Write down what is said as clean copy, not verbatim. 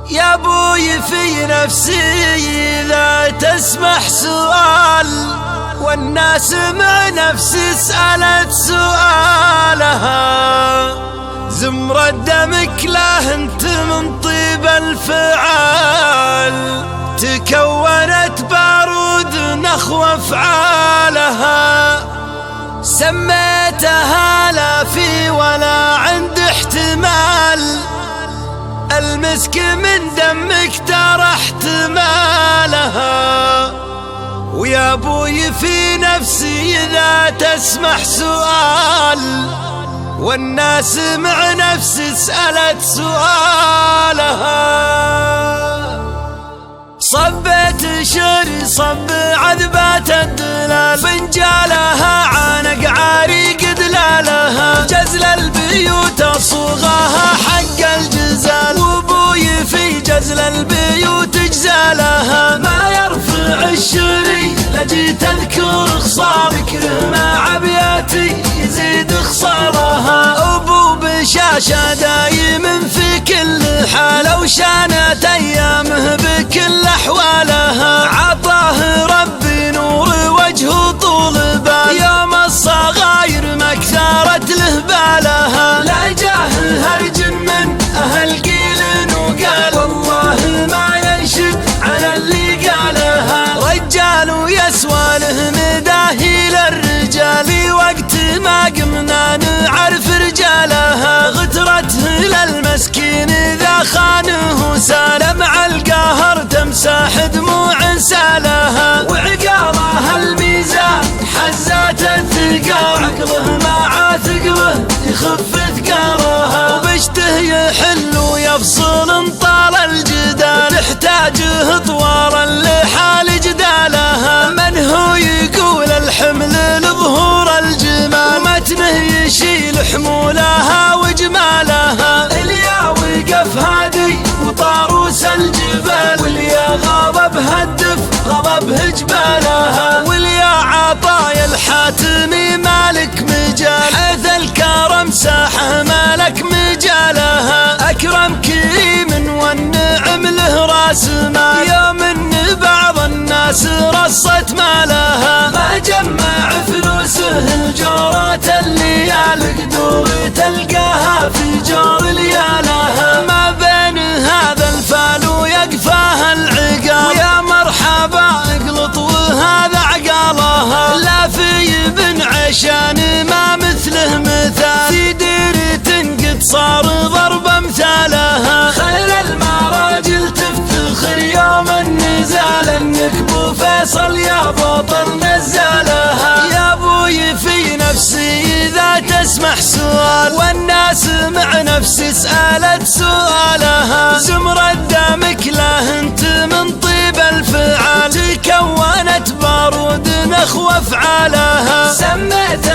يا ابوي في نفسي إذا تسمح سؤال، والناس مع نفسي سألت سؤالها. زمرد دمك له انت من طيب الفعال، تكونت بارود نخوة افعالها. سميتها لا في ولا عند احتمال، المسك من دمك ترى احتمالها. ويا ابوي في نفسي إذا تسمح سؤال، والناس مع نفسي سألت سؤالها. صبيت شعري صب عذبات الدلال، فنجالها عانق عريق دلالها. جزل البيوت صوغها حق الجزال، وابوي في جزل البيوت جزالها. ما يرفع الشعري لجيت اذكر خصارك، مع ابياتي يزيد خصارها. ابو بشاشة دايم في كل حال، وشانت ايامه بكل احوالها. عطاه ربي نور وجهه طول بال، يوم الصغاير ما كثرت له بالها. لا جاه هرج من اهل قيل وقال، والله ما ينشد على اللي قالها. رجال ويسوى له مداهي للرجال، وقت ما قمنا نعرف رجالها. غترته للمسكين اذا خانه سال، مع القهر تمسح دموع سالها. وعقارها الميزان حزات الثقال، عقله مع ثقله يخف ثقالها. وبشته يحل ويفصل طال الجدال، تحتاجه طوارا لحال جدالها. من هو يقول الحمل لظهور الجمال، ومتنه يشيل حمولها وجمالها. اليا وقف هادي وطاروس الجبال، واليا غضب هدف غضبه جبالها. واليا عطايا الحاتمي مالك مجال، حيث الكرم ساحه مالك مجالها. أكرم كريم والنعم له راس مال، يوم ان بعض الناس رصت مالها. ما جمع فلوسه الجورات الليال، قدور تلقاها في جور ليالها. ما بين هذا الفال ويقفاها العقال، ويا مرحبا اقلط وهذا عقالها. لا في ابن عشان ما مثله مثال، في ديرة قد صار ضرب امثالها. خير المراجل تفتخر يوم النزال، انك بو فيصل يا بطل نزالها. يا ابوي في نفسي اذا تسمح سؤال، والناس مع نفسي سألت سؤالها. زمرد دمك له انت من طيب الفعال، تكونت بارود نخوة افعالها. سميت